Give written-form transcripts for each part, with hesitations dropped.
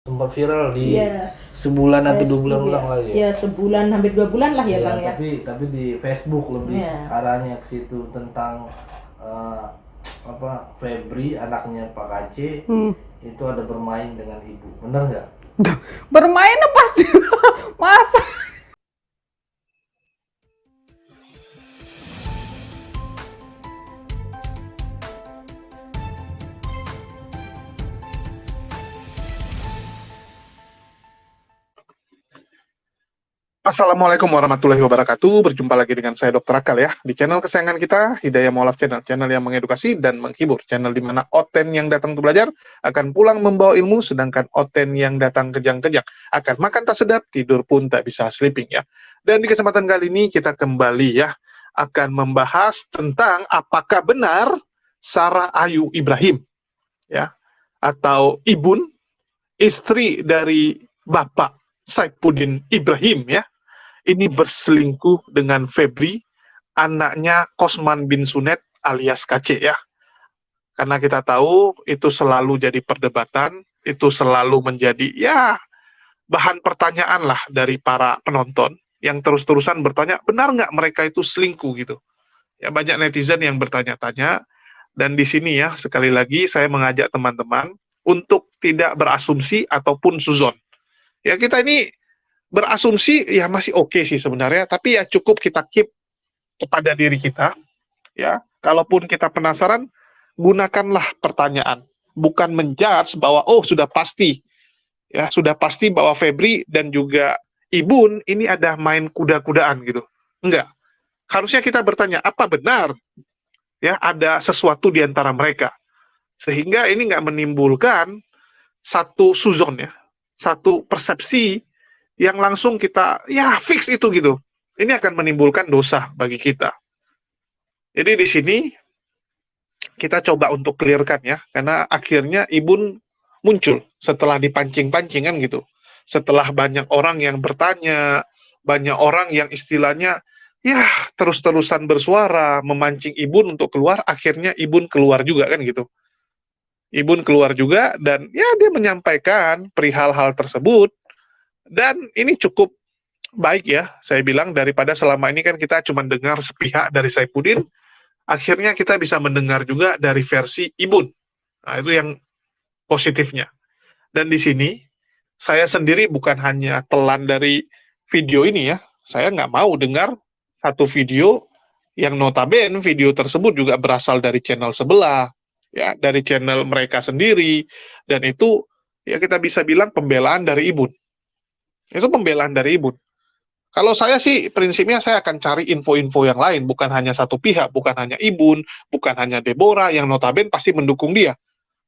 sempat viral di Iya. sebulan atau 2 bulan Facebook ulang ya. lagi ya. Ya sebulan hampir 2 bulan lah ya Iya, Bang ya. tapi di Facebook lebih Iya. arahnya ke situ tentang Febri anaknya Pak Kace itu ada bermain dengan ibu. Bener nggak? Bermain pasti masa. Assalamualaikum warahmatullahi wabarakatuh. Berjumpa lagi dengan saya Dr. Akal ya di channel kesayangan kita, Hidayah Mualaf Channel, channel yang mengedukasi dan menghibur, channel di mana Oten yang datang untuk belajar akan pulang membawa ilmu, sedangkan Oten yang datang kejang-kejang akan makan tak sedap, tidur pun tak bisa sleeping ya. Dan di kesempatan kali ini kita kembali ya akan membahas tentang apakah benar Sarah Ayu Ibrahim ya atau Ibun, istri dari Bapak Saifuddin Ibrahim ya, ini berselingkuh dengan Febri, anaknya Kosman bin Sunet alias KC ya. Karena kita tahu itu selalu jadi perdebatan, itu selalu menjadi ya bahan pertanyaan lah dari para penonton yang terus-terusan bertanya, benar nggak mereka itu selingkuh gitu. Ya banyak netizen yang bertanya-tanya, dan di sini ya sekali lagi saya mengajak teman-teman untuk tidak berasumsi ataupun suzon. Ya kita ini berasumsi ya masih oke sih sebenarnya, tapi ya cukup kita keep kepada diri kita ya. Kalaupun kita penasaran, gunakanlah pertanyaan, bukan menjudge bahwa oh sudah pasti ya, sudah pasti bahwa Febri dan juga Ibun ini ada main kuda-kudaan gitu. Enggak. Harusnya kita bertanya, apa benar ya ada sesuatu di antara mereka, sehingga ini nggak menimbulkan satu suzon ya, satu persepsi yang langsung kita ya fix itu gitu. Ini akan menimbulkan dosa bagi kita. Jadi di sini kita coba untuk clearkan ya, karena akhirnya Ibun muncul setelah dipancing-pancing kan gitu. Setelah banyak orang yang bertanya, banyak orang yang istilahnya ya terus-terusan bersuara memancing Ibun untuk keluar, akhirnya Ibun keluar juga kan gitu. Ibun keluar juga dan ya dia menyampaikan perihal hal tersebut. Dan ini cukup baik ya, saya bilang, daripada selama ini kan kita cuma dengar sepihak dari Saifuddin, akhirnya kita bisa mendengar juga dari versi Ibun. Nah, itu yang positifnya. Dan di sini, saya sendiri bukan hanya telan dari video ini ya, saya nggak mau dengar satu video yang notabene video tersebut juga berasal dari channel sebelah, ya, dari channel mereka sendiri, dan itu ya kita bisa bilang pembelaan dari Ibun. Itu pembelaan dari Ibun. Kalau saya sih prinsipnya saya akan cari info-info yang lain, bukan hanya satu pihak, bukan hanya Ibun, bukan hanya Deborah yang notabene pasti mendukung dia.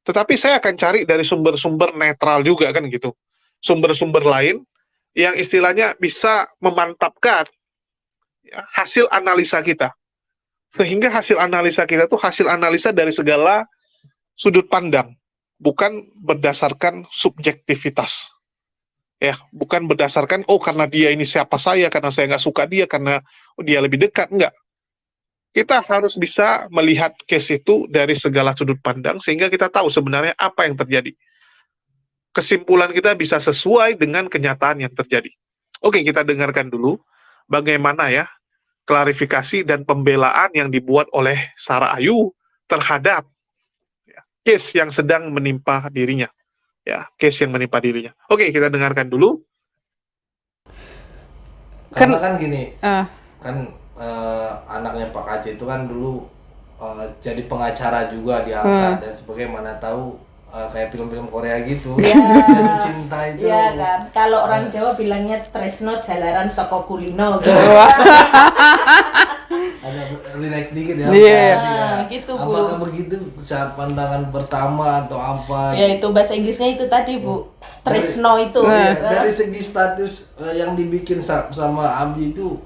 Tetapi saya akan cari dari sumber-sumber netral juga kan gitu. Sumber-sumber lain yang istilahnya bisa memantapkan ya, hasil analisa kita. Sehingga hasil analisa kita tuh hasil analisa dari segala sudut pandang, bukan berdasarkan subjektivitas. Ya, bukan berdasarkan oh karena dia ini siapa saya, karena saya nggak suka dia, karena oh, dia lebih dekat, enggak. Kita harus bisa melihat case itu dari segala sudut pandang sehingga kita tahu sebenarnya apa yang terjadi. Kesimpulan kita bisa sesuai dengan kenyataan yang terjadi. Oke, kita dengarkan dulu bagaimana ya klarifikasi dan pembelaan yang dibuat oleh Sarah Ayu terhadap ya, case yang sedang menimpa dirinya. Ya, case yang menimpa dirinya. Oke, kita dengarkan dulu. Karena kan gini, Ah. kan anaknya Pak Kace itu kan dulu jadi pengacara juga diangkat dan sebagaimana tahu kayak film-film Korea gitu. Ya. Jadi cinta itu. Iya kan. Kalau orang Jawa bilangnya tresno jalaran saka kulino gitu. Ada relax dikit ya. Iya. Ya. Gitu, Bu. Apakah begitu saat pandangan pertama atau apa? Ya itu bahasa Inggrisnya itu tadi, Bu. Tresno itu. Iya, dari segi status yang dibikin sama Abi itu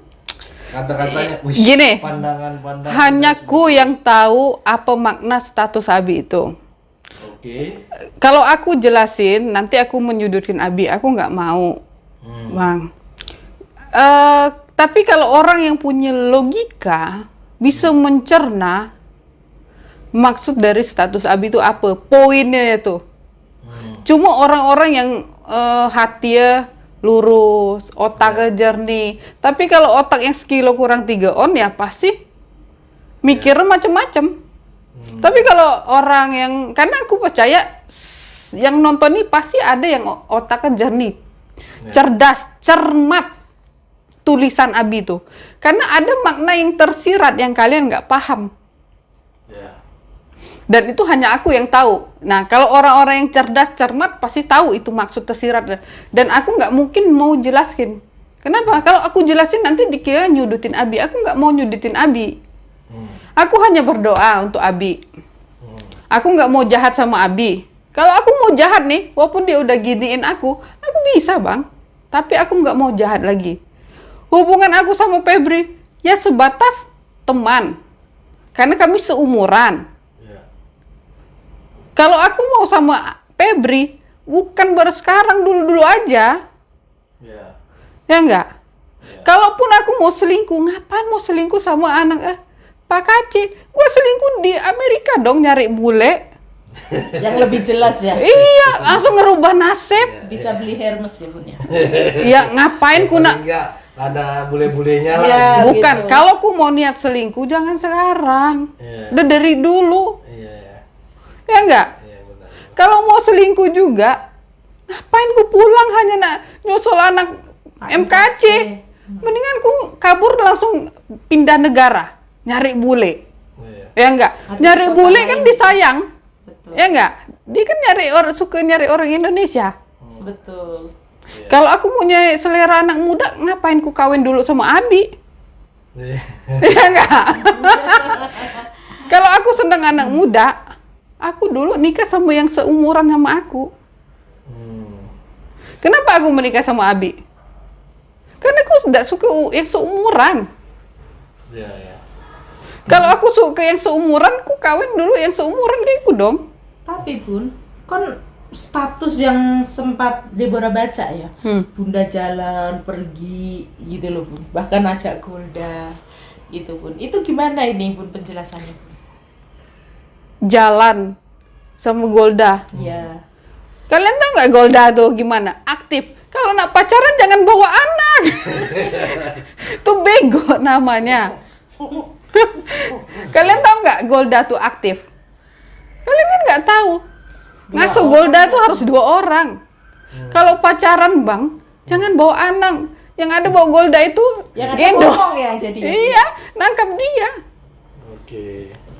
kata-katanya wih, Gini, pandangan-pandangan hanya ku yang tahu apa makna status Abi itu. Oke. Kalau aku jelasin, nanti aku menyudutkan Abi. Aku nggak mau, Bang. Tapi kalau orang yang punya logika bisa mencerna maksud dari status Abi itu apa, poinnya itu. Cuma orang-orang yang hati ya lurus, otaknya jernih. Tapi kalau otak yang sekilo kurang 3 on ya pasti mikirnya macem-macem. Tapi kalau orang yang, karena aku percaya yang nonton ini pasti ada yang otaknya jernih, cerdas, cermat tulisan Abi itu. Karena ada makna yang tersirat yang kalian nggak paham. Dan itu hanya aku yang tahu. Nah, kalau orang-orang yang cerdas, cermat pasti tahu itu maksud tersirat. Dan aku nggak mungkin mau jelasin. Kenapa? Kalau aku jelasin nanti dikira nyudutin Abi. Aku nggak mau nyudutin Abi. Aku hanya berdoa untuk Abi. Aku nggak mau jahat sama Abi. Kalau aku mau jahat nih, walaupun dia udah giniin aku bisa bang. Tapi aku nggak mau jahat lagi. Hubungan aku sama Febri ya sebatas teman. Karena kami seumuran. Kalau aku mau sama Febri, bukan baru sekarang, dulu-dulu aja. Ya enggak? Kalaupun aku mau selingkuh, ngapain mau selingkuh sama anak Pak Kaci? Gua selingkuh di Amerika dong, nyari bule. Yang lebih jelas ya. Iya, langsung ngerubah nasib. Bisa beli Hermes ya Bun ya. Iya, ngapain ku nak? Enggak ada bule-bulenya lah. Ya, Bukan, gitu. kalau ku mau niat selingkuh jangan sekarang. Udah dari dulu. Ya enggak? Benar. Kalau mau selingkuh juga, ngapain ku pulang hanya nak nyusul anak MKC? Mendingan ku kabur langsung pindah negara, nyari bule. Ya enggak? Atau Nyari kota bule lain. kan disayang. Betul. Ya enggak? Dia kan suka nyari orang Indonesia. Betul. Kalau aku punya selera anak muda, ngapain ku kawin dulu sama Abi? Ya enggak? Kalau aku seneng anak muda, aku dulu nikah sama yang seumuran sama aku. Kenapa aku menikah sama Abi? Karena aku tidak suka yang seumuran. Kalau aku suka yang seumuran, ku kawin dulu yang seumuran kayak dong. Tapi Bun, kan status yang sempat Deborah baca ya, Bunda jalan pergi gitu loh Bun, bahkan ajak Golda gitu Bun. Itu gimana ini Bun penjelasannya Bun? Jalan sama Golda. Ya. Kalian tahu nggak Golda tuh gimana? Aktif. Kalau nak pacaran jangan bawa anak. Tuh bego namanya. Kalian tahu nggak Golda tuh aktif? Kalian kan nggak tahu. Ngasuh Golda tuh harus 2 orang. Kalau pacaran bang, jangan bawa anak. Yang ada bawa Golda itu Yang ada gendong. ngomong ya jadi. Iya, nangkap dia.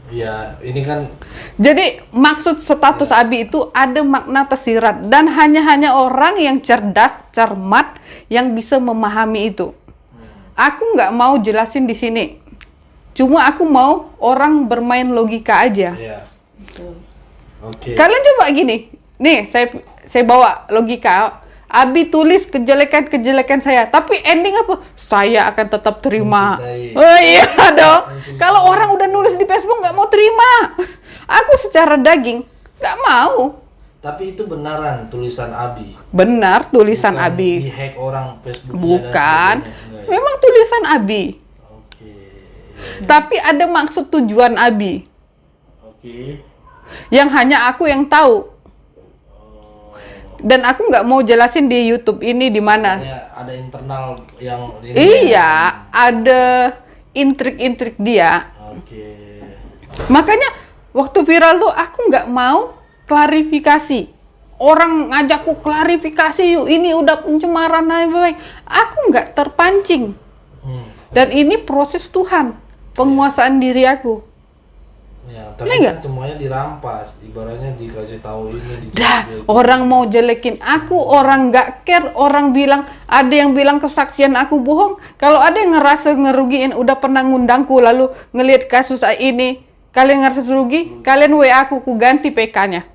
Ya, ini kan Jadi maksud status Abi itu ada makna tersirat dan hanya orang yang cerdas, cermat yang bisa memahami itu. Aku nggak mau jelasin di sini. Cuma aku mau orang bermain logika aja. Betul. Kalian coba gini. Nih, saya bawa logika. Abi tulis kejelekan-kejelekan saya, tapi ending apa? Saya akan tetap terima. Mencintai. Oh iya dong. Kalau orang udah nulis di Facebook nggak mau terima, aku secara daging nggak mau. tapi itu benaran tulisan Abi. Benar tulisan Bukan Abi. Di-hack orang Facebook. Bukan. Memang tulisan Abi. Tapi ada maksud tujuan Abi. Yang hanya aku yang tahu. Dan aku nggak mau jelasin di YouTube ini di mana. Ada internal yang Iya, ada intrik-intrik dia. Makanya waktu viral tuh aku nggak mau klarifikasi. Orang ngajakku klarifikasi yuk, ini udah pencemaran baik. Aku nggak terpancing. Dan ini proses Tuhan, penguasaan diri aku. Ya, tapi kan semuanya dirampas, ibaratnya dikasih tahu ini. Orang mau jelekin aku, orang nggak care, orang bilang, ada yang bilang kesaksian aku bohong. Kalau ada yang ngerasa ngerugiin, udah pernah ngundangku lalu ngelihat kasus ini, kalian ngerasa rugi, kalian WA aku ganti PK-nya.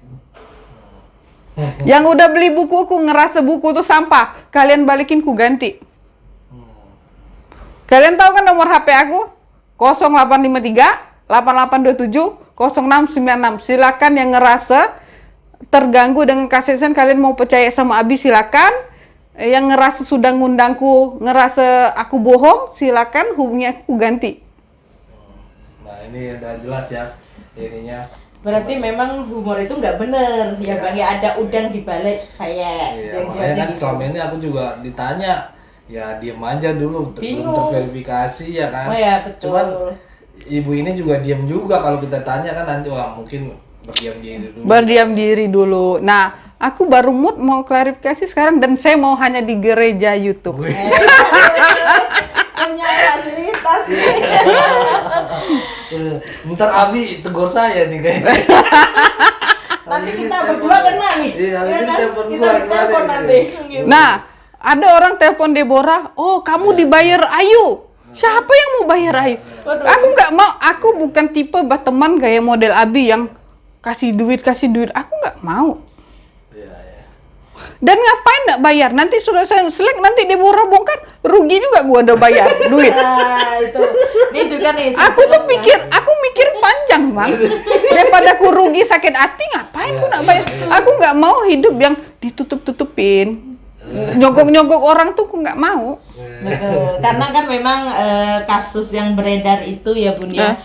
Yang udah beli buku, aku ngerasa buku itu sampah, kalian balikin ku ganti. Kalian tahu kan nomor HP aku? 0853 8827 0696. Silakan yang ngerasa terganggu dengan kasesan, kalian mau percaya sama Abi silakan. Yang ngerasa sudah ngundangku, ngerasa aku bohong, silakan hubungi aku ganti. Nah, ini udah jelas ya ininya. Berarti memang humor itu nggak bener ya Bang, ya ada udang di balik kayak Iya, makanya kan selama ini aku juga ditanya, ya diem aja dulu belum terverifikasi ya kan. Oh ya, betul. Cuman ibu ini juga diem juga kalau kita tanya kan, nanti wah mungkin berdiam diri dulu. Berdiam diri dulu. Nah, aku baru mood mau klarifikasi sekarang dan saya mau hanya di gereja YouTube. Punya fasilitas. Ntar Abi tegur saya nih kayaknya. Nanti kita berdua kena nih. Iya, ya ini kan? telepon Kita gua telepon kemarin. nanti. Gitu. Nah, ada orang telepon Deborah, "Oh, kamu dibayar Ayu." Siapa yang mau bayar Ayu? Waduh. Aku nggak mau, aku bukan tipe teman kayak model Abi yang kasih duit. Aku nggak mau. Iya, iya. Dan ngapain nggak bayar? Nanti sudah saya selek, nanti Deborah bongkar, rugi juga gua udah bayar duit. Nah, itu. Ini juga nih. Aku tuh mikir panjang, Bang. Daripada aku rugi sakit hati, ngapain aku nak bayar? Aku nggak mau hidup yang ditutup-tutupin. Nyogok-nyogok orang tuh aku nggak mau. Betul. Karena kan memang kasus yang beredar itu ya Bun ya.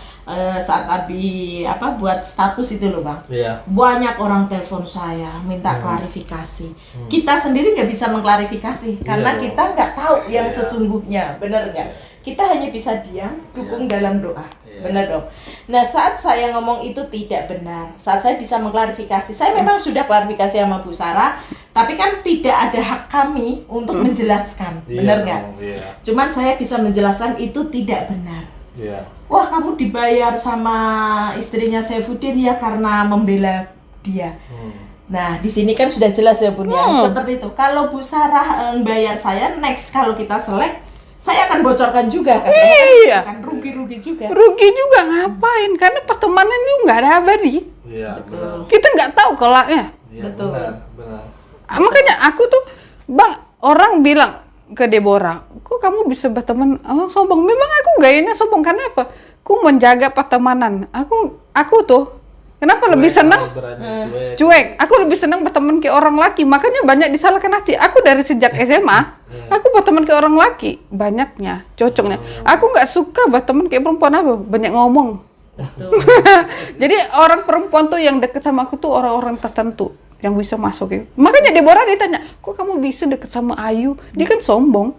Saat Abi buat status itu loh Bang. Iya. Banyak orang telepon saya minta klarifikasi. Kita sendiri nggak bisa mengklarifikasi karena Iya. kita nggak tahu yang Iya. sesungguhnya, benar nggak? Kita hanya bisa diam, dukung dalam doa, Iya. benar dong. Nah saat saya ngomong itu tidak benar, saat saya bisa mengklarifikasi, saya memang sudah klarifikasi sama Bu Sarah, tapi kan tidak ada hak kami untuk menjelaskan, benar nggak? Iya. Cuman saya bisa menjelaskan itu tidak benar. Iya. Wah kamu dibayar sama istrinya Saifuddin ya karena membela dia. Nah di sini kan sudah jelas ya Bun ya, seperti itu. Kalau Bu Sarah bayar saya, next kalau kita selek, saya akan bocorkan juga. Iya. Kan rugi-rugi juga. Rugi juga ngapain? Karena pertemanan itu nggak ada abadi. Iya, benar. Kita nggak tahu kelaknya. Iya, Betul. benar. Makanya aku tuh, Bang, orang bilang ke Deborah, kok kamu bisa berteman sombong? Memang aku gayanya sombong, karena apa? Aku menjaga pertemanan. Aku tuh, kenapa lebih senang cuek? Aku lebih senang berteman ke orang laki. Makanya banyak disalahkan hati. Aku dari sejak SMA, aku berteman ke orang laki. Banyaknya, cocoknya. Aku nggak suka berteman ke perempuan banyak ngomong. Jadi orang perempuan tuh yang deket sama aku tuh orang-orang tertentu yang bisa masuk ya. Makanya Deborah ditanya, kok kamu bisa deket sama Ayu? Dia kan sombong.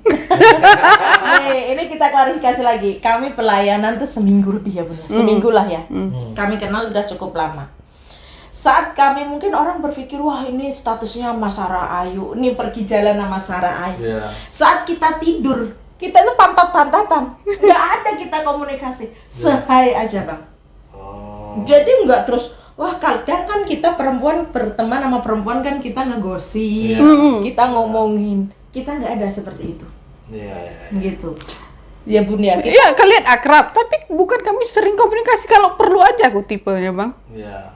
Ini kita klarifikasi lagi. Kami pelayanan tuh seminggu lebih ya Bun. Seminggu lah ya. Kami kenal udah cukup lama. Saat kami mungkin orang berpikir, wah ini statusnya Mas Sarah Ayu, ini pergi jalan sama Sarah Ayu. Iya. Saat kita tidur, kita itu pantat-pantatan. Nggak ada kita komunikasi. Sehai aja Bang. Jadi nggak terus, wah kadang kan kita perempuan berteman sama perempuan kan kita ngegosip, kita ngomongin. Kita nggak ada seperti itu. Iya. Gitu. Ya Bun ya. Iya, kalian akrab, tapi bukan kami sering komunikasi kalau perlu aja aku tipenya, Bang. Iya.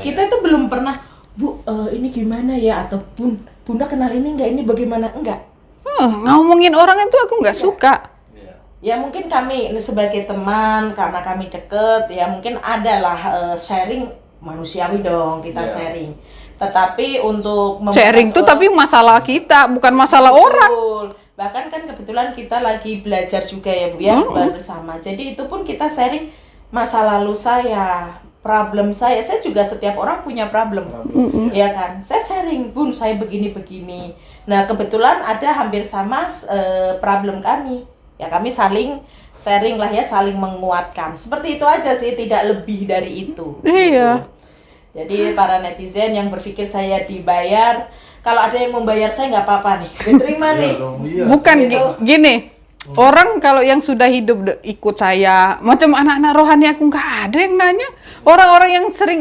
Kita itu belum pernah, Bu, ini gimana ya, atau Bunda kenal ini enggak, ini bagaimana, enggak. Ngomongin orang itu aku nggak suka. Ya mungkin kami sebagai teman, karena kami deket, ya mungkin adalah sharing manusiawi dong, kita sharing. Tetapi untuk Sharing tuh tapi masalah kita, bukan masalah orang. Bahkan kan kebetulan kita lagi belajar juga ya Bu ya, bersama. Jadi itu pun kita sharing masa lalu saya, problem saya juga setiap orang punya problem. Ya kan? Saya sharing, Bun, saya begini-begini. Nah, kebetulan ada hampir sama problem kami. Ya kami saling sharing lah ya, saling menguatkan. Seperti itu aja sih, tidak lebih dari itu. Iya. Gitu. Jadi para netizen yang berpikir saya dibayar, kalau ada yang membayar saya nggak apa-apa nih, diterima nih. Bukan gini. Orang kalau yang sudah hidup ikut saya, macam anak-anak rohani aku nggak ada yang nanya. Orang-orang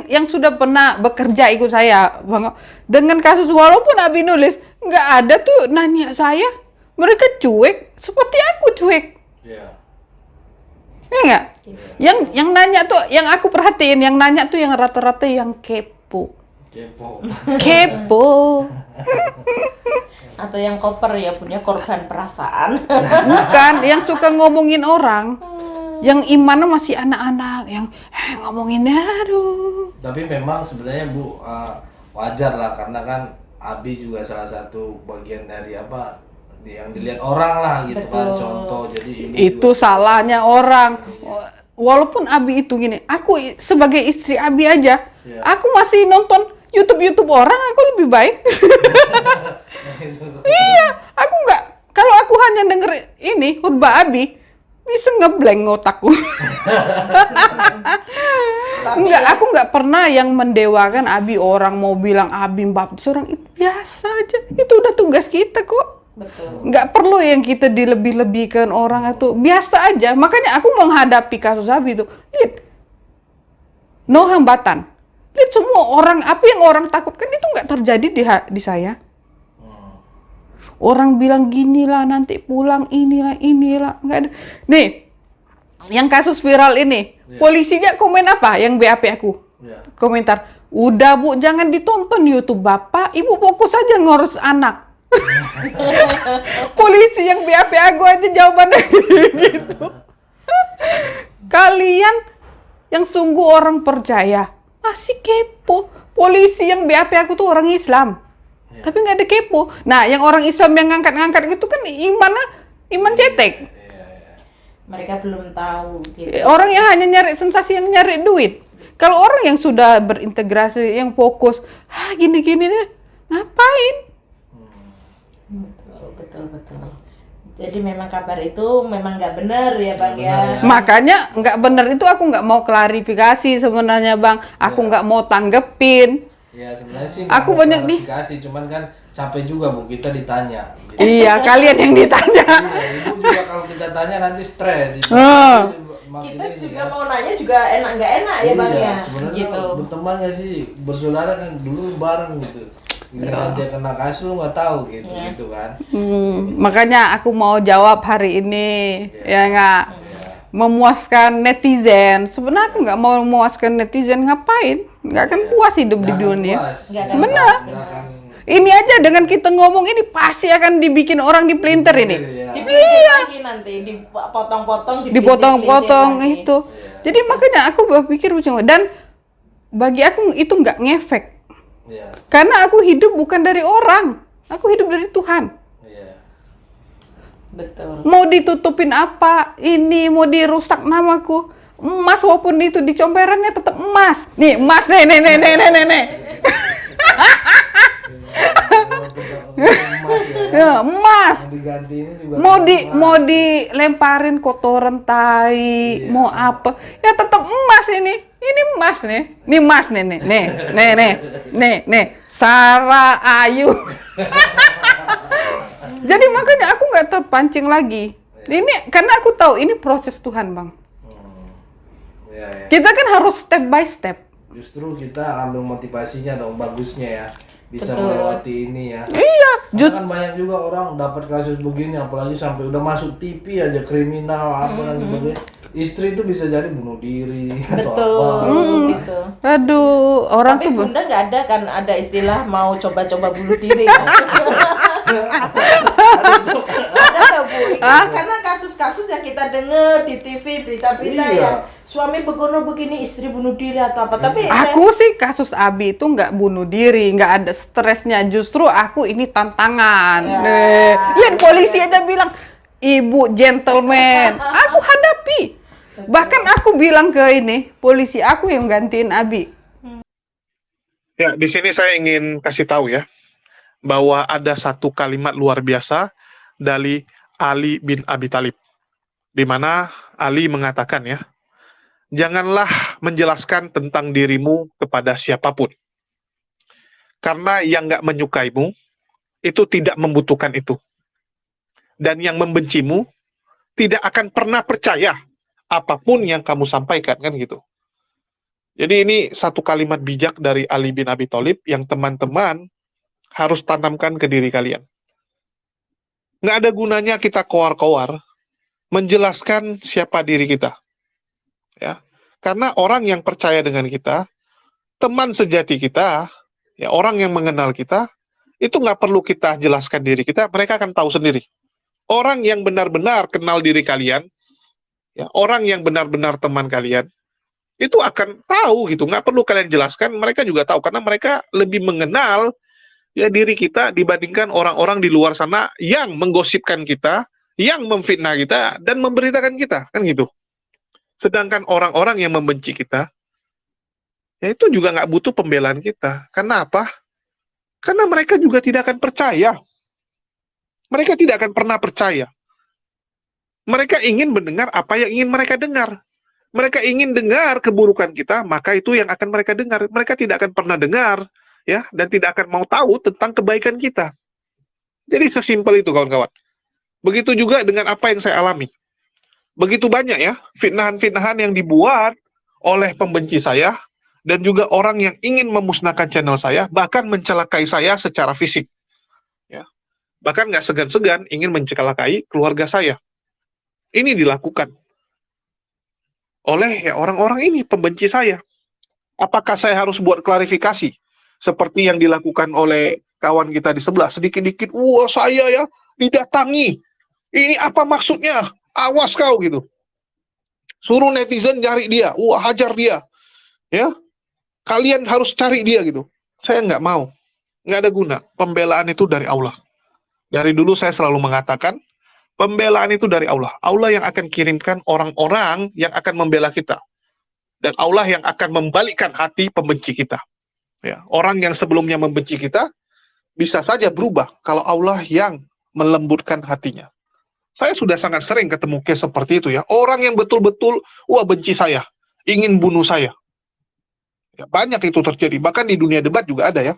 yang sudah pernah bekerja ikut saya, Bang. Dengan kasus walaupun Abi nulis, nggak ada tuh nanya saya. Mereka cuek, seperti aku cuek. Iya. Ya nggak? Yang nanya tuh, yang aku perhatiin, yang nanya tuh yang rata-rata yang kepo. Kepo. Atau yang koper ya, punya korban perasaan. Bukan, yang suka ngomongin orang. Yang imannya masih anak-anak, yang ngomongin aduh. Tapi memang sebenarnya Bu, wajar lah, karena kan Abi juga salah satu bagian dari yang dilihat orang lah gitu. Betul. Kan, contoh. Jadi itu salahnya orang. walaupun Abi itu gini, aku sebagai istri Abi aja, Iya. aku masih nonton YouTube orang, aku lebih baik. Iya, aku nggak, kalau aku hanya denger ini khutbah Abi, bisa ngeblank otakku. Enggak, aku nggak pernah yang mendewakan Abi. Orang mau bilang Abi baptis orang itu biasa aja, itu udah tugas kita kok. Betul. Nggak perlu yang kita dilebih-lebihkan orang itu, biasa aja. Makanya aku menghadapi kasus Abi itu, lihat, no hambatan. Lihat semua orang, apa yang orang takutkan itu nggak terjadi di saya. Orang bilang ginilah, nanti pulang inilah, nggak ada. Nih, yang kasus viral ini, polisinya komen apa? Yang BAP aku, komentar, udah Bu, jangan ditonton YouTube Bapak, Ibu fokus aja ngurus anak. Polisi yang BAP aku aja jawabannya gitu. Kalian yang sungguh orang percaya masih kepo. Polisi yang BAP aku tuh orang Islam, tapi nggak ada kepo. Nah, yang orang Islam yang ngangkat-ngangkat itu kan iman cetek. Mereka belum tahu gitu. Orang yang hanya nyari sensasi, yang nyari duit. Kalau orang yang sudah berintegrasi, yang fokus, gini-gini nih, ngapain? Betul. Jadi memang kabar itu memang nggak benar ya Bang ya. Makanya nggak benar itu aku nggak mau klarifikasi sebenarnya Bang. Aku nggak mau tanggepin. Ya sebenarnya sih Aku nggak mau banyak klarifikasi, cuman kan capek juga Bu kita ditanya. Gitu. Iya, kalian yang ditanya. Iya, Ibu juga kalau kita tanya nanti stres. Ibu. Kita juga mau nanya juga enak nggak enak ya Bang ya. Sebenarnya Gitu. berteman nggak sih, bersaudara kan dulu bareng gitu. Giliran dia kena kasus lu nggak tahu gitu kan. Makanya aku mau jawab hari ini, ya nggak memuaskan netizen. Sebenarnya aku nggak mau memuaskan netizen, ngapain? Nggak akan puas hidup di dunia. Benar. Ini aja dengan kita ngomong ini pasti akan dibikin orang dipelintir ini. Dipelintir lagi nanti, dipotong-potong, Dipotong-potong itu. Jadi makanya aku berpikir dan bagi aku itu nggak ngefek. Karena aku hidup bukan dari orang, aku hidup dari Tuhan. Betul. Mau ditutupin apa, ini mau dirusak namaku, emas walaupun itu di comberannya tetap emas. Nih emas, nih. Ya, emas. Mau dilemparin kotoran tai, mau apa? Ya tetap emas ini. Ini emas nih. Ini emas nih. Nih. Sarah Ayu. Jadi makanya aku nggak terpancing lagi. Ini karena aku tahu ini proses Tuhan, Bang. Kita kan harus step by step. Justru kita ambil motivasinya dong, bagusnya ya. Bisa melewati ini ya. Iya, kan banyak juga orang dapat kasus begini, apalagi sampai udah masuk TV aja, kriminal apa dan sebagainya. Istri itu bisa jadi bunuh diri atau apa. Gitu. Aduh, orang Tapi tuh Bunda nggak ada kan ada istilah mau coba-coba bunuh diri kan? Ada nggak Bu? Karena kasus-kasus yang kita dengar di TV, berita-berita ya, suami begini, istri bunuh diri atau apa. Tapi aku sih kasus Abi itu nggak bunuh diri, nggak ada stresnya. Justru aku ini tantangan. Lihat polisi aja bilang, Ibu gentleman, aku hadapi. Bahkan aku bilang ke ini polisi aku yang gantiin Abi. Ya, di sini saya ingin kasih tahu ya bahwa ada satu kalimat luar biasa dari Ali bin Abi Thalib, di mana Ali mengatakan ya, janganlah menjelaskan tentang dirimu kepada siapapun, karena yang nggak menyukaimu itu tidak membutuhkan itu, dan yang membencimu tidak akan pernah percaya apapun yang kamu sampaikan, kan gitu. Jadi ini satu kalimat bijak dari Ali bin Abi Thalib yang teman-teman harus tanamkan ke diri kalian. Nggak ada gunanya kita koar-koar menjelaskan siapa diri kita. Ya. Karena orang yang percaya dengan kita, teman sejati kita, ya orang yang mengenal kita, itu nggak perlu kita jelaskan diri kita, mereka akan tahu sendiri. Orang yang benar-benar kenal diri kalian, ya, orang yang benar-benar teman kalian, itu akan tahu gitu, nggak perlu kalian jelaskan, mereka juga tahu, karena mereka lebih mengenal ya diri kita dibandingkan orang-orang di luar sana yang menggosipkan kita, yang memfitnah kita, dan memberitakan kita, kan gitu. Sedangkan orang-orang yang membenci kita, ya itu juga nggak butuh pembelaan kita. Karena apa? Karena mereka juga tidak akan percaya. Mereka tidak akan pernah percaya. Mereka ingin mendengar apa yang ingin mereka dengar. Mereka ingin dengar keburukan kita, maka itu yang akan mereka dengar. Mereka tidak akan pernah dengar, ya, dan tidak akan mau tahu tentang kebaikan kita. Jadi sesimpel itu, kawan-kawan. Begitu juga dengan apa yang saya alami. Begitu banyak ya fitnahan-fitnahan yang dibuat oleh pembenci saya dan juga orang yang ingin memusnahkan channel saya, bahkan mencelakai saya secara fisik. Ya. Bahkan nggak segan-segan ingin mencelakai keluarga saya. Ini dilakukan oleh ya orang-orang ini, pembenci saya. Apakah saya harus buat klarifikasi seperti yang dilakukan oleh kawan kita di sebelah? Sedikit-dikit, wah saya ya didatangi. Ini apa maksudnya? Awas kau gitu. Suruh netizen cari dia, wah hajar dia. Ya, kalian harus cari dia gitu. Saya nggak mau. Nggak ada guna. Pembelaan itu dari Allah. Dari dulu saya selalu mengatakan, pembelaan itu dari Allah. Allah yang akan kirimkan orang-orang yang akan membela kita. Dan Allah yang akan membalikkan hati pembenci kita. Ya, orang yang sebelumnya membenci kita, bisa saja berubah kalau Allah yang melembutkan hatinya. Saya sudah sangat sering ketemu case seperti itu ya. Orang yang betul-betul, wah benci saya, ingin bunuh saya. Ya, banyak itu terjadi. Bahkan di dunia debat juga ada ya.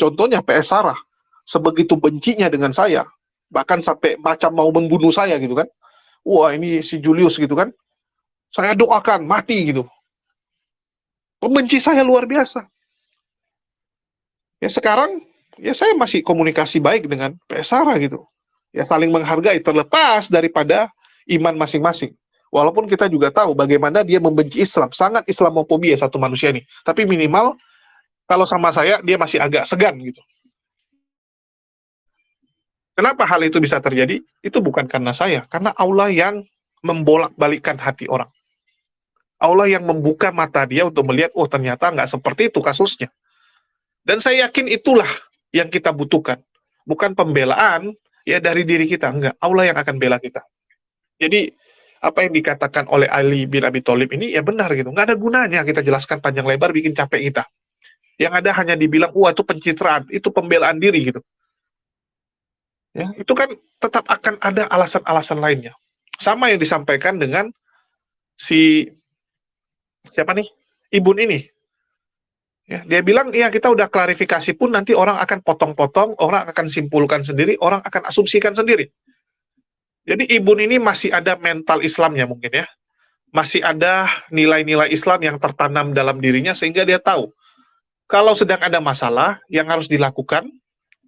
Contohnya PS Sarah. Sebegitu bencinya dengan saya. Bahkan sampai macam mau membunuh saya gitu kan. Wah ini si Julius gitu kan. Saya doakan mati gitu. Pembenci saya luar biasa. Ya sekarang, ya saya masih komunikasi baik dengan PS Sarah gitu. Ya saling menghargai terlepas daripada iman masing-masing. Walaupun kita juga tahu bagaimana dia membenci Islam, sangat Islamofobia satu manusia ini. Tapi minimal kalau sama saya dia masih agak segan gitu. Kenapa hal itu bisa terjadi? Itu bukan karena saya, karena Allah yang membolak-balikkan hati orang. Allah yang membuka mata dia untuk melihat, oh ternyata nggak seperti itu kasusnya. Dan saya yakin itulah yang kita butuhkan. Bukan pembelaan ya dari diri kita, enggak. Allah yang akan bela kita. Jadi apa yang dikatakan oleh Ali bin Abi Thalib ini ya benar gitu. Nggak ada gunanya kita jelaskan panjang lebar bikin capek kita. Yang ada hanya dibilang, wah itu pencitraan, itu pembelaan diri gitu. Ya, itu kan tetap akan ada alasan-alasan lainnya. Sama yang disampaikan dengan si siapa nih? Ibun ini. Ya, dia bilang, iya kita udah klarifikasi pun nanti orang akan potong-potong, orang akan simpulkan sendiri, orang akan asumsikan sendiri. Jadi Ibun ini masih ada mental Islamnya mungkin ya. Masih ada nilai-nilai Islam yang tertanam dalam dirinya sehingga dia tahu. Kalau sedang ada masalah yang harus dilakukan,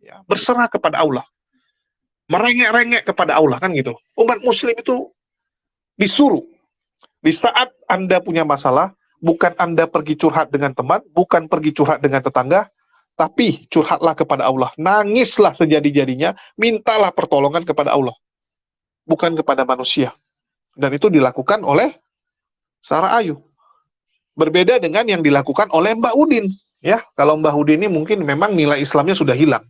ya, berserah kepada Allah. Merengek-rengek kepada Allah kan gitu. Umat muslim itu disuruh. Di saat Anda punya masalah, bukan Anda pergi curhat dengan teman, bukan pergi curhat dengan tetangga, tapi curhatlah kepada Allah. Nangislah sejadi-jadinya, mintalah pertolongan kepada Allah. Bukan kepada manusia. Dan itu dilakukan oleh Sarah Ayu. Berbeda dengan yang dilakukan oleh Mbak Udin. Ya, kalau Mbak Udin ini mungkin memang nilai Islamnya sudah hilang.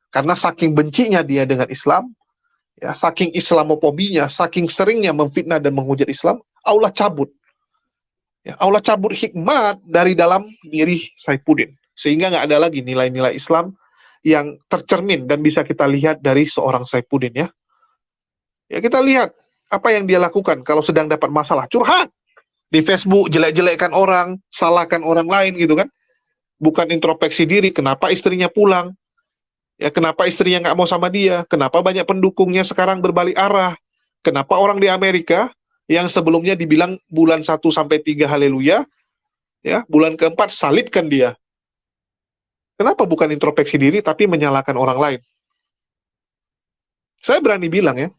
Karena saking bencinya dia dengan Islam, ya, saking Islamofobinya, saking seringnya memfitnah dan menghujat Islam, Allah cabut. Ya, Allah cabut hikmat dari dalam diri Saifuddin. Sehingga nggak ada lagi nilai-nilai Islam yang tercermin dan bisa kita lihat dari seorang Saifuddin ya. Ya kita lihat apa yang dia lakukan kalau sedang dapat masalah. Curhat di Facebook, jelek-jelekkan orang, salahkan orang lain gitu kan. Bukan introspeksi diri, kenapa istrinya pulang. Ya, kenapa istrinya nggak mau sama dia? Kenapa banyak pendukungnya sekarang berbalik arah? Kenapa orang di Amerika yang sebelumnya dibilang bulan 1-3 haleluya, ya, bulan keempat salibkan dia. Kenapa bukan introspeksi diri tapi menyalahkan orang lain? Saya berani bilang ya,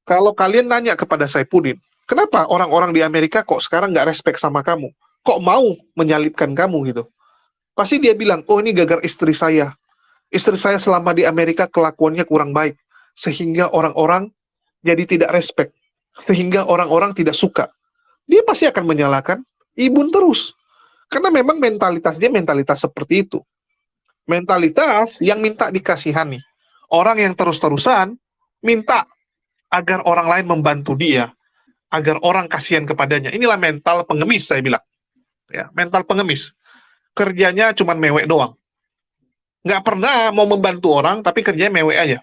kalau kalian nanya kepada Saifuddin, kenapa orang-orang di Amerika kok sekarang nggak respect sama kamu? Kok mau menyalibkan kamu gitu? Pasti dia bilang, oh ini gara-gara istri saya. Istri saya selama di Amerika kelakuannya kurang baik. Sehingga orang-orang jadi tidak respect. Sehingga orang-orang tidak suka. Dia pasti akan menyalahkan Ibun terus. Karena memang mentalitas dia mentalitas seperti itu. Mentalitas yang minta dikasihani. Orang yang terus-terusan minta agar orang lain membantu dia. agar orang kasihan kepadanya. Inilah mental pengemis, saya bilang. Ya, mental pengemis. Kerjanya cuma mewek doang. Nggak pernah mau membantu orang, tapi kerjanya mewek aja.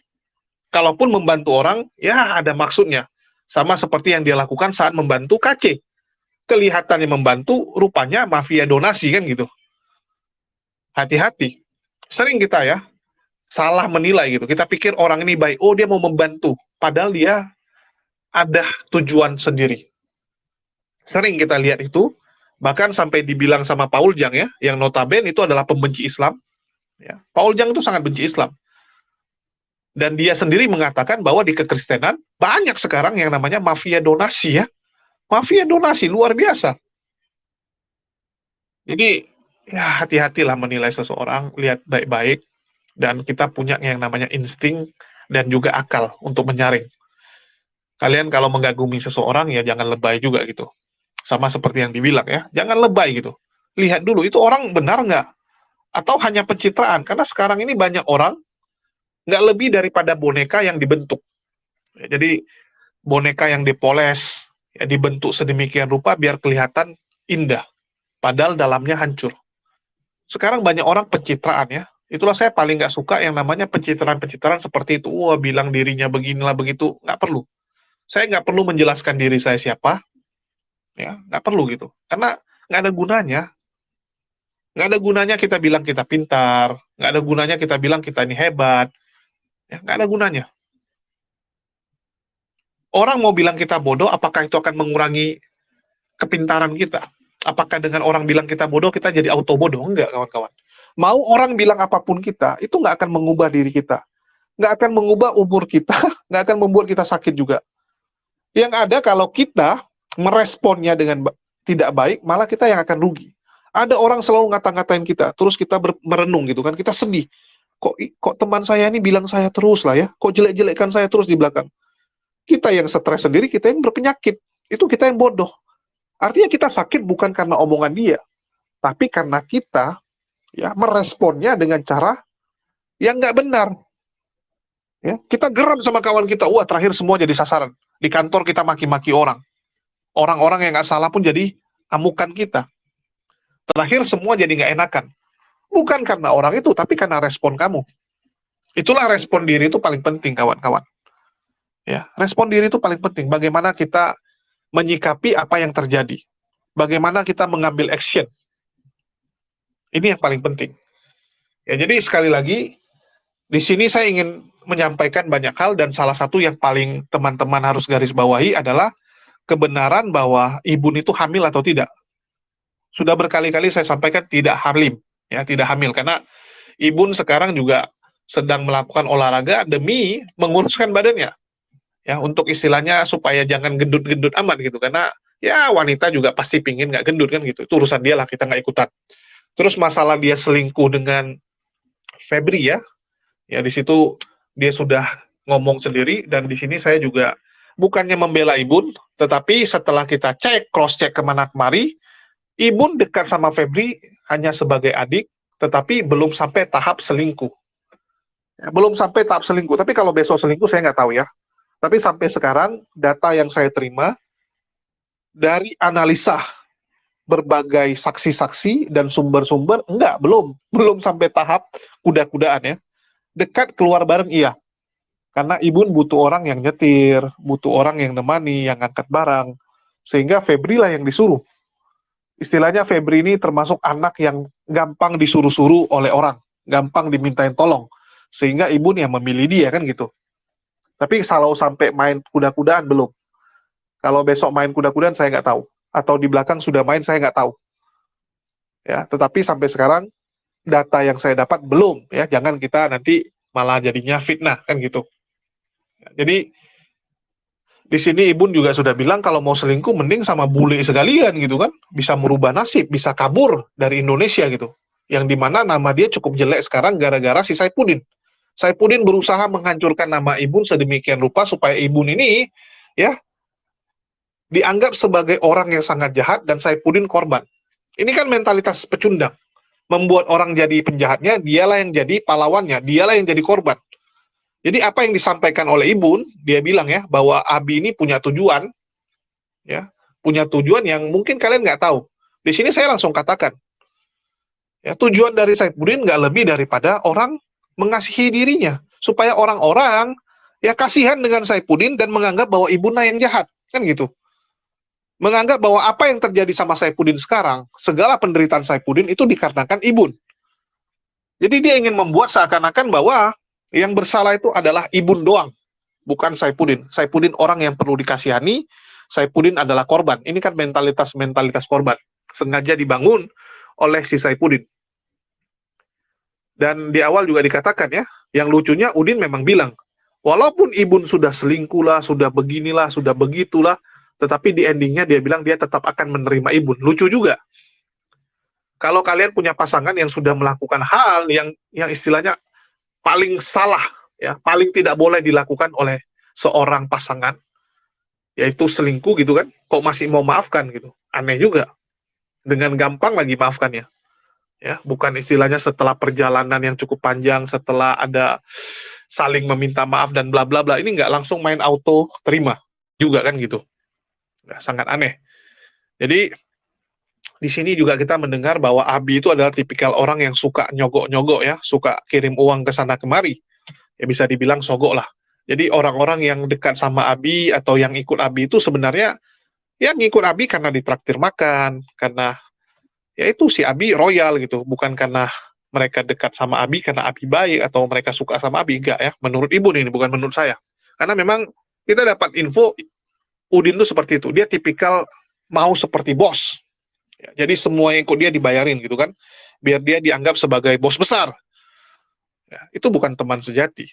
Kalaupun membantu orang, ya ada maksudnya. Sama seperti yang dia lakukan saat membantu KC. Kelihatannya membantu, rupanya mafia donasi kan gitu. Hati-hati. Sering kita ya, salah menilai gitu. Kita pikir orang ini baik, oh dia mau membantu. Padahal dia ada tujuan sendiri. Sering kita lihat itu, bahkan sampai dibilang sama Paul Jang ya, yang notabene itu adalah pembenci Islam. Ya. Paul Jang itu sangat benci Islam. Dan dia sendiri mengatakan bahwa di kekristenan banyak sekarang yang namanya mafia donasi ya. Mafia donasi luar biasa. Jadi ya hati-hatilah menilai seseorang, lihat baik-baik, dan kita punya yang namanya insting dan juga akal untuk menyaring. Kalian kalau mengagumi seseorang ya jangan lebay juga gitu. Sama seperti yang dibilang ya, jangan lebay gitu. Lihat dulu itu orang benar nggak? Atau hanya pencitraan? Karena sekarang ini banyak orang nggak lebih daripada boneka yang dibentuk. Ya, jadi boneka yang dipoles, ya, dibentuk sedemikian rupa biar kelihatan indah. Padahal dalamnya hancur. Sekarang banyak orang pencitraan ya. Itulah saya paling nggak suka yang namanya pencitraan-pencitraan seperti itu. Wah, bilang dirinya beginilah begitu. Nggak perlu. Saya nggak perlu menjelaskan diri saya siapa. Ya, nggak perlu gitu. Karena nggak ada gunanya. Nggak ada gunanya kita bilang kita pintar. Nggak ada gunanya kita bilang kita ini hebat. Ya, nggak ada gunanya. Orang mau bilang kita bodoh, apakah itu akan mengurangi kepintaran kita? Apakah dengan orang bilang kita bodoh, kita jadi auto bodoh? Enggak, kawan-kawan. Mau orang bilang apapun kita, itu nggak akan mengubah diri kita. Nggak akan mengubah umur kita, nggak akan membuat kita sakit juga. Yang ada kalau kita meresponnya dengan tidak baik, malah kita yang akan rugi. Ada orang selalu ngata-ngatain kita, terus kita merenung gitu kan, kita sedih. Kok teman saya ini bilang saya terus lah ya, kok jelek-jelekkan saya terus di belakang. Kita yang stres sendiri, kita yang berpenyakit. Itu kita yang bodoh. Artinya kita sakit bukan karena omongan dia, tapi karena kita ya meresponnya dengan cara yang nggak benar. Ya, kita geram sama kawan kita, wah terakhir semua jadi sasaran. Di kantor kita maki-maki orang. Orang-orang yang nggak salah pun jadi amukan kita. Terakhir semua jadi nggak enakan. Bukan karena orang itu, tapi karena respon kamu. Itulah respon diri itu paling penting, kawan-kawan. Ya, respon diri itu paling penting. Bagaimana kita menyikapi apa yang terjadi. Bagaimana kita mengambil action. Ini yang paling penting. Ya, jadi sekali lagi, di sini saya ingin menyampaikan banyak hal, dan salah satu yang paling teman-teman harus garis bawahi adalah kebenaran bahwa ibu itu hamil atau tidak. Sudah berkali-kali saya sampaikan tidak hamil, ya, tidak hamil, karena ibu sekarang juga sedang melakukan olahraga demi menguruskan badannya. Ya, untuk istilahnya supaya jangan gendut-gendut amat gitu, karena ya wanita juga pasti pingin nggak gendut kan gitu, itu urusan dia lah, kita nggak ikutan. Terus masalah dia selingkuh dengan Febri ya di situ dia sudah ngomong sendiri, dan di sini saya juga bukannya membela Ibun, tetapi setelah kita cek, cross check kemana kemari, Ibun dekat sama Febri hanya sebagai adik, tetapi belum sampai tahap selingkuh. Ya, belum sampai tahap selingkuh, tapi kalau besok selingkuh saya nggak tahu ya. Tapi sampai sekarang, data yang saya terima dari analisa berbagai saksi-saksi dan sumber-sumber, belum sampai tahap kuda-kudaan ya. Dekat keluar bareng iya. Karena Ibun butuh orang yang nyetir, butuh orang yang nemani, yang ngangkat barang. Sehingga Febri lah yang disuruh. Istilahnya Febri ini termasuk anak yang gampang disuruh-suruh oleh orang. Gampang dimintain tolong. Sehingga Ibun yang memilih dia kan gitu. Tapi kalau sampai main kuda-kudaan belum. Kalau besok main kuda-kudaan saya nggak tahu. Atau di belakang sudah main saya nggak tahu. Ya, tetapi sampai sekarang data yang saya dapat belum. Ya, jangan kita nanti malah jadinya fitnah kan gitu. Jadi di sini Ibun juga sudah bilang kalau mau selingkuh mending sama bule sekalian gitu kan. Bisa merubah nasib, bisa kabur dari Indonesia gitu. Yang dimana nama dia cukup jelek sekarang gara-gara si Saipudin. Saipudin berusaha menghancurkan nama Ibun sedemikian rupa supaya Ibun ini ya dianggap sebagai orang yang sangat jahat dan Saipudin korban. Ini kan mentalitas pecundang. Membuat orang jadi penjahatnya, dialah yang jadi pahlawannya, dialah yang jadi korban. Jadi apa yang disampaikan oleh Ibun, dia bilang ya bahwa Abi ini punya tujuan ya, punya tujuan yang mungkin kalian nggak tahu. Di sini saya langsung katakan, ya, tujuan dari Saifuddin nggak lebih daripada orang mengasihi dirinya, supaya orang-orang ya kasihan dengan Saifuddin dan menganggap bahwa Ibuna yang jahat, kan gitu. Menganggap bahwa apa yang terjadi sama Saifuddin sekarang, segala penderitaan Saifuddin itu dikarenakan Ibun. Jadi dia ingin membuat seakan-akan bahwa yang bersalah itu adalah Ibun doang, bukan Saifuddin. Saifuddin orang yang perlu dikasihani, Saifuddin adalah korban. Ini kan mentalitas korban. Sengaja dibangun oleh si Saifuddin. Dan di awal juga dikatakan ya, yang lucunya Udin memang bilang, walaupun Ibun sudah selingkuh lah, sudah beginilah, sudah begitulah, tetapi di endingnya dia bilang dia tetap akan menerima Ibun. Lucu juga. Kalau kalian punya pasangan yang sudah melakukan hal yang istilahnya paling salah, ya, paling tidak boleh dilakukan oleh seorang pasangan, yaitu selingkuh gitu kan, kok masih mau maafkan gitu. Aneh juga. Dengan gampang lagi maafkannya. Ya, bukan istilahnya setelah perjalanan yang cukup panjang, setelah ada saling meminta maaf dan bla bla bla, ini nggak langsung main auto terima juga kan gitu. Nah, sangat aneh. Jadi di sini juga kita mendengar bahwa Abi itu adalah tipikal orang yang suka nyogok-nyogok ya, suka kirim uang ke sana kemari. Ya bisa dibilang sogok lah. Jadi orang-orang yang dekat sama Abi atau yang ikut Abi itu sebenarnya ya ngikut Abi karena ditraktir makan, karena ya itu si Abi royal gitu, bukan karena mereka dekat sama Abi karena Abi baik atau mereka suka sama Abi, enggak ya, menurut Ibu ini, bukan menurut saya. Karena memang kita dapat info Udin tuh seperti itu, dia tipikal mau seperti bos. Ya, jadi semua yang ikut dia dibayarin gitu kan, biar dia dianggap sebagai bos besar. Ya, itu bukan teman sejati.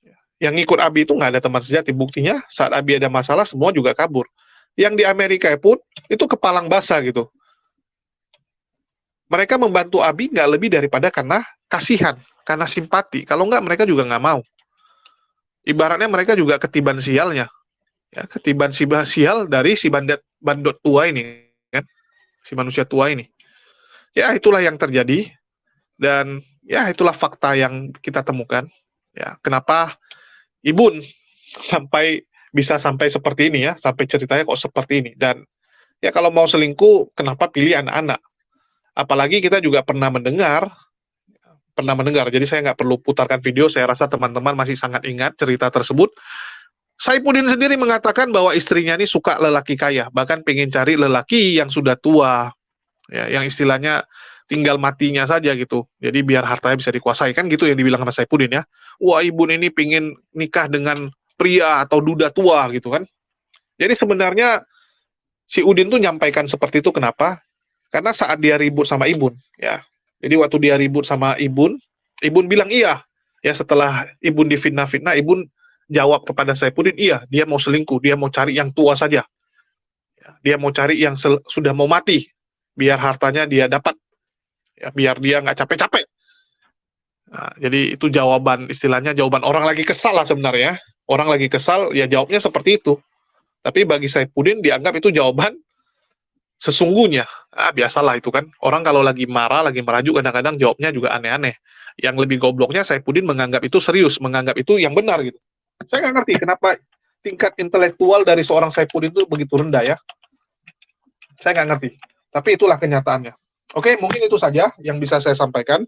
Ya, yang ikut Abi itu nggak ada teman sejati, buktinya saat Abi ada masalah semua juga kabur. Yang di Amerika pun itu kepalang basah gitu. Mereka membantu Abi nggak lebih daripada karena kasihan, karena simpati. Kalau nggak, mereka juga nggak mau. Ibaratnya mereka juga ketiban sialnya. Ya, ketiban sial dari si bandot tua ini, kan? Si manusia tua ini. Ya, itulah yang terjadi. Dan ya, itulah fakta yang kita temukan. Ya, kenapa Ibun bisa sampai seperti ini ya, sampai ceritanya kok seperti ini. Dan ya kalau mau selingkuh, kenapa pilih anak-anak? Apalagi kita juga pernah mendengar, jadi saya nggak perlu putarkan video, saya rasa teman-teman masih sangat ingat cerita tersebut. Saifuddin sendiri mengatakan bahwa istrinya ini suka lelaki kaya, bahkan pengen cari lelaki yang sudah tua, ya, yang istilahnya tinggal matinya saja gitu, jadi biar hartanya bisa dikuasai, kan gitu yang dibilang sama Saifuddin ya. Wah, Ibun ini pengen nikah dengan pria atau duda tua gitu kan. Jadi sebenarnya si Udin tuh nyampaikan seperti itu kenapa? Karena saat dia ribut sama Ibun, ya. Jadi waktu dia ribut sama Ibun bilang iya. Ya setelah Ibun difitnah-fitnah, Ibun jawab kepada Saifuddin, iya, dia mau selingkuh, dia mau cari yang tua saja. Ya, dia mau cari yang sudah mau mati, biar hartanya dia dapat. Ya, biar dia nggak capek-capek. Nah, jadi itu istilahnya jawaban orang lagi kesal lah sebenarnya. Orang lagi kesal, ya jawabnya seperti itu. Tapi bagi Saifuddin dianggap itu jawaban sesungguhnya. Biasalah itu kan. Orang kalau lagi marah, lagi merajuk, kadang-kadang jawabnya juga aneh-aneh. Yang lebih gobloknya Saifuddin menganggap itu serius, menganggap itu yang benar gitu. Saya nggak ngerti kenapa tingkat intelektual dari seorang Saifuddin itu begitu rendah ya. Saya nggak ngerti. Tapi itulah kenyataannya. Oke, mungkin itu saja yang bisa saya sampaikan.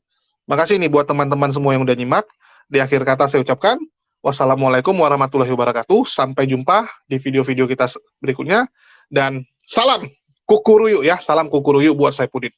Makasih nih buat teman-teman semua yang udah nyimak. Di akhir kata saya ucapkan, wassalamualaikum warahmatullahi wabarakatuh. Sampai jumpa di video-video kita berikutnya. Dan salam kukuruyu ya, salam kukuruyu buat Saifuddin.